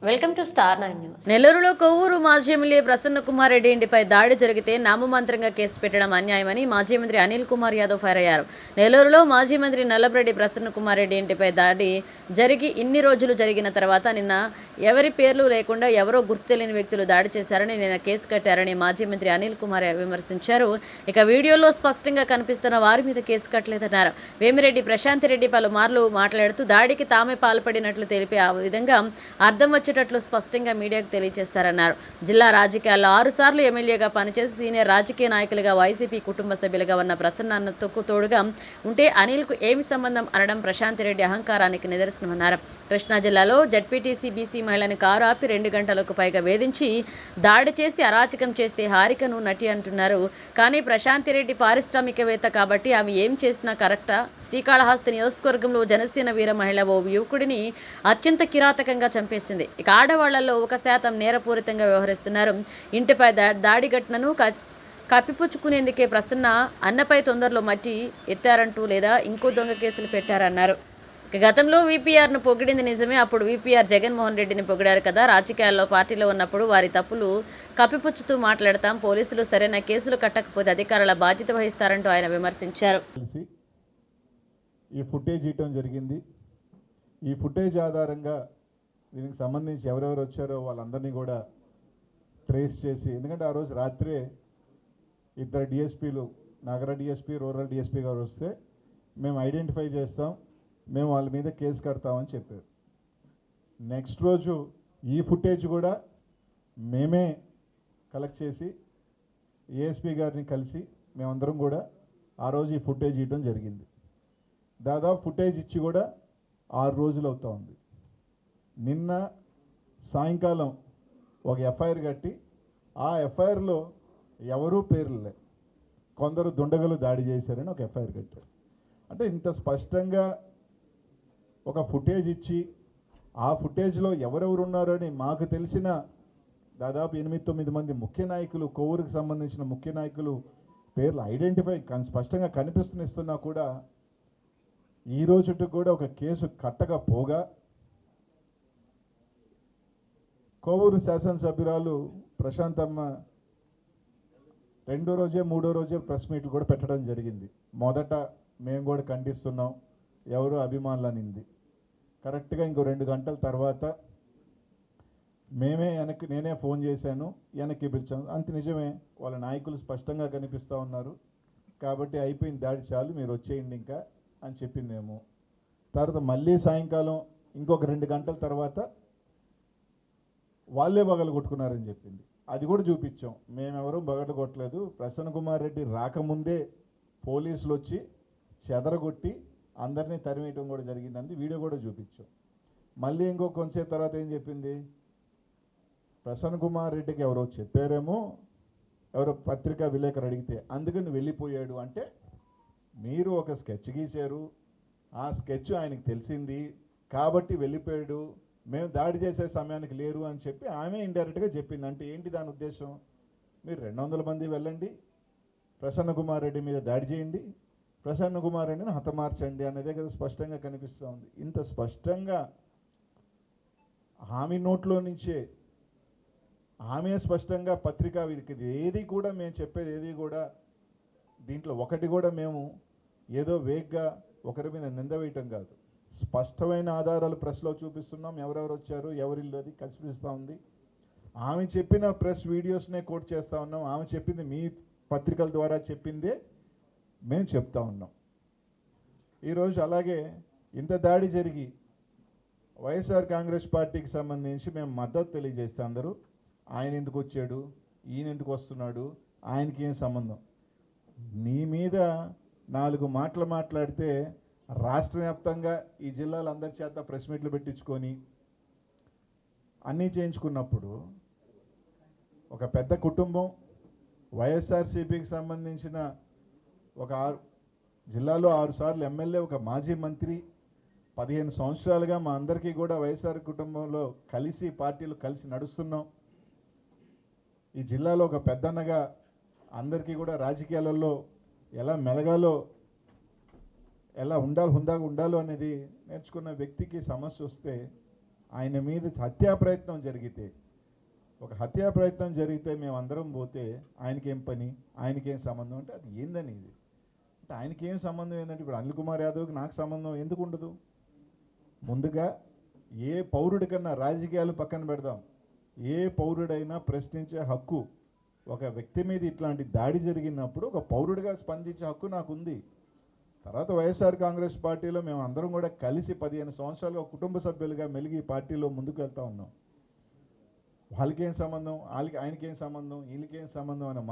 Welcome to star 9 news. నెల్లూరులో కొవ్వూరు మాజీ MLA Prasanna Kumar Reddy ఇంటిపై దాడి జరిగితే నామమాత్రంగా కేసు పెట్టడం అన్యాయమని మాజీ మంత్రి అనిల్ కుమార్ యాదవ్ ఫైర్ అయ్యారు. నెల్లూరులో మాజీ మంత్రి నల్లపరెడ్డి ప్రసన్న కుమార్ రెడ్డి ఇంటిపై దాడి జరిగి ఇన్ని రోజులు జరిగిన తర్వాత నిన్న ఎవరి పేర్లు లేకుండా ఎవరో గుర్తు తెలియని వ్యక్తులు దాడి చేశారని నిన్న కేసు కట్టారని మాజీ మంత్రి అనిల్ కుమార్ విమర్శించారు. ఇక వీడియోలో స్పష్టంగా కనిపిస్తున్న వారి మీద కేసు కట్టలేదన్నారు. వేమిరెడ్డి ప్రశాంత్ రెడ్డి పలుమార్లు మాట్లాడుతూ దాడికి తామే పాల్పడినట్లు తెలిపి ఆ విధంగా అర్థం వచ్చేటట్లు స్పష్టంగా మీడియాకు తెలియజేశారన్నారు. జిల్లా రాజకీయాల్లో 6 సార్లు ఎమ్మెల్యేగా పనిచేసి సీనియర్ రాజకీయ నాయకులుగా వైసీపీ కుటుంబ సభ్యులుగా ఉన్న ప్రసన్న తోడుగా ఉంటే అనిల్కు ఏమి సంబంధం అనడం ప్రశాంత్ రెడ్డి అహంకారానికి నిదర్శనమన్నారు. కృష్ణా జిల్లాలో జడ్పీటీసీ బీసీ మహిళని కారు ఆపి 2 గంటలకు పైగా వేధించి దాడి చేసి అరాచకం చేస్తే హారికను నటి అంటున్నారు. కానీ ప్రశాంత్ రెడ్డి పారిశ్రామికవేత్త కాబట్టి ఆమె ఏం చేసినా కరెక్టా? శ్రీకాళహస్తి నియోజకవర్గంలో జనసేన వీర మహిళ ఓ యువకుడిని అత్యంత కిరాతకంగా చంపేసింది. ఇక ఆడవాళ్లలో 1% నేరపూరితంగా వ్యవహరిస్తున్నారు. ఇంటిపై దాడి ఘటనను కప్పిపుచ్చుకునేందుకే ప్రసన్న అన్నపై తొందరలో మట్టి ఎత్తారంటూ లేదా ఇంకో దొంగ కేసులు పెట్టారన్నారు. గతంలో వీపీఆర్ను పొగిడింది నిజమే. అప్పుడు వీపీఆర్ జగన్మోహన్ రెడ్డిని పొగిడారు కదా. రాజకీయాల్లో పార్టీలో ఉన్నప్పుడు వారి తప్పులు కప్పిపుచ్చుతూ మాట్లాడతాం. పోలీసులు సరైన కేసులు కట్టకపోతే అధికారుల బాధ్యత వహిస్తారంటూ ఆయన విమర్శించారు. ఈ ఫుటేజ్ ఇవ్వడం జరిగింది. ఈ ఫుటేజ్ ఆధారంగా దీనికి సంబంధించి ఎవరెవరు వచ్చారో వాళ్ళందరినీ కూడా ట్రేస్ చేసి, ఎందుకంటే ఆ రోజు రాత్రే 2 డిఎస్పీలు, నగర డిఎస్పీ, రూరల్ డిఎస్పీ గారు వస్తే మేము ఐడెంటిఫై చేస్తాం, మేము వాళ్ళ మీద కేసు కడతామని చెప్పారు. నెక్స్ట్ రోజు ఈ ఫుటేజ్ కూడా మేమే కలెక్ట్ చేసి ఏఎస్పీ గారిని కలిసి మేమందరం కూడా ఆ రోజు ఈ ఫుటేజ్ ఇవ్వడం జరిగింది. దాదాపు ఫుటేజ్ ఇచ్చి కూడా 6 రోజులు అవుతూ ఉంది. నిన్న సాయంకాలం ఒక ఎఫ్ఐఆర్ కట్టి ఆ ఎఫ్ఐఆర్లో ఎవరూ పేర్లే, కొందరు దుండగులు దాడి చేశారని ఒక ఎఫ్ఐఆర్ కట్టారు. అంటే ఇంత స్పష్టంగా ఒక ఫుటేజ్ ఇచ్చి ఆ ఫుటేజ్లో ఎవరెవరు ఉన్నారని మాకు తెలిసిన దాదాపు 8-9 మంది ముఖ్య నాయకులు, కొవ్వూరుకు సంబంధించిన ముఖ్య నాయకులు పేర్లు ఐడెంటిఫై స్పష్టంగా కనిపిస్తున్నా కూడా ఈ రోజుకి కూడా ఒక కేసు కట్టకపోగా కొవ్వూరు శాసనసభ్యురాలు ప్రశాంతమ్మ 2వ రోజే 3వ రోజే ప్రెస్ మీట్లు కూడా పెట్టడం జరిగింది. మొదట మేము కూడా ఖండిస్తున్నాం, ఎవరు అభిమానులనింది. కరెక్ట్గా ఇంకో 2 గంటల తర్వాత నేనే ఫోన్ చేశాను, వెనక్కి పిలిచాను. అంత నిజమే, వాళ్ళ నాయకులు స్పష్టంగా కనిపిస్తూ ఉన్నారు కాబట్టి అయిపోయింది దాడి, చాలు మీరు వచ్చేయండి ఇంకా అని చెప్పిందేమో. తర్వాత మళ్ళీ సాయంకాలం ఇంకొక 2 గంటల తర్వాత వాళ్ళే బగలు కొట్టుకున్నారని చెప్పింది. అది కూడా చూపించాం. మేమెవరూ బగలు కొట్టలేదు, ప్రసన్న కుమార్ రెడ్డి రాకముందే పోలీసులు వచ్చి చెదరగొట్టి అందరినీ తరిమేయటం కూడా జరిగిందని వీడియో కూడా చూపించాం. మళ్ళీ ఇంకో కొంచెం తర్వాత ఏం చెప్పింది, ప్రసన్న కుమార్ రెడ్డికి ఎవరో చెప్పారేమో, ఎవరో పత్రికా విలేకరు అడిగితే అందుకని వెళ్ళిపోయాడు. అంటే మీరు ఒక స్కెచ్ గీశారు, ఆ స్కెచ్ ఆయనకు తెలిసింది కాబట్టి వెళ్ళిపోయాడు, మేము దాడి చేసే సమయానికి లేరు అని చెప్పి ఆమె ఇండైరెక్ట్గా చెప్పింది. అంటే ఏంటి దాని ఉద్దేశం? మీరు 200 మంది వెళ్ళండి, ప్రసన్న కుమార్ రెడ్డి మీద దాడి చేయండి, ప్రసన్న కుమార్ రెడ్డిని హతమార్చండి అనేదే కదా స్పష్టంగా కనిపిస్తూ ఉంది. ఇంత స్పష్టంగా ఆమె నోట్లో నుంచే ఆమె స్పష్టంగా పత్రికా ఇది ఏది కూడా మేము చెప్పేది ఏది కూడా దీంట్లో ఒకటి కూడా మేము ఏదో వేగ్గా ఒకరి మీద నింద వేయటం కాదు. స్పష్టమైన ఆధారాలు ప్రెస్లో చూపిస్తున్నాం, ఎవరెవరు వచ్చారు, ఎవరిల్లు అది కనిపిస్తూ ఉంది. ఆమె చెప్పిన ప్రెస్ వీడియోస్నే కోట్ చేస్తూ ఉన్నాం. ఆమె చెప్పింది మీ పత్రికల ద్వారా చెప్పిందే మేము చెప్తా ఉన్నాం. ఈరోజు అలాగే ఇంత దాడి జరిగి వైఎస్ఆర్ కాంగ్రెస్ పార్టీకి సంబంధించి మేము మద్దతు తెలియజేస్తే అందరూ ఆయన ఎందుకు వచ్చాడు, ఈయన ఎందుకు వస్తున్నాడు, ఆయనకి ఏం సంబంధం? నీ మీద 4 మాటలు మాట్లాడితే రాష్ట్ర వ్యాప్తంగా ఈ జిల్లాలో అందరి చేత ప్రెస్ మీట్లు పెట్టించుకొని అన్నీ చేయించుకున్నప్పుడు ఒక పెద్ద కుటుంబం, వైఎస్ఆర్సీపీకి సంబంధించిన ఒక జిల్లాలో 6 సార్లు ఎమ్మెల్యే, ఒక మాజీ మంత్రి, 15 సంవత్సరాలుగా మా అందరికీ కూడా వైఎస్ఆర్ కుటుంబంలో కలిసి పార్టీలు కలిసి నడుస్తున్నాం. ఈ జిల్లాలో ఒక పెద్దన్నగా అందరికీ కూడా రాజకీయాలలో ఎలా మెలగాలో, ఎలా హుందాగా ఉండాలో అనేది నేర్చుకున్న వ్యక్తికి సమస్య వస్తే ఆయన మీద హత్యా ప్రయత్నం జరిగితే, ఒక హత్యా ప్రయత్నం జరిగితే మేమందరం పోతే ఆయనకేం పని, ఆయనకేం సంబంధం అంటే అది ఏందని ఇది అంటే ఆయనకేం సంబంధం ఏంటంటే ఇప్పుడు అనిల్ కుమార్ యాదవ్కి నాకు సంబంధం ఎందుకు ఉండదు? ముందుగా ఏ పౌరుడికన్నా రాజకీయాలు పక్కన పెడదాం, ఏ పౌరుడైనా ప్రశ్నించే హక్కు, ఒక వ్యక్తి మీద ఇట్లాంటి దాడి జరిగినప్పుడు ఒక పౌరుడిగా స్పందించే హక్కు నాకుంది. తర్వాత వైఎస్ఆర్ కాంగ్రెస్ పార్టీలో మేము అందరం కూడా కలిసి 15 సంవత్సరాలుగా కుటుంబ సభ్యులుగా మెలిగి ఈ పార్టీలో ముందుకు వెళ్తా ఉన్నాం. వాళ్ళకేం సంబంధం, ఆయనకేం సంబంధం, వీళ్ళకేం సంబంధం అనే మాట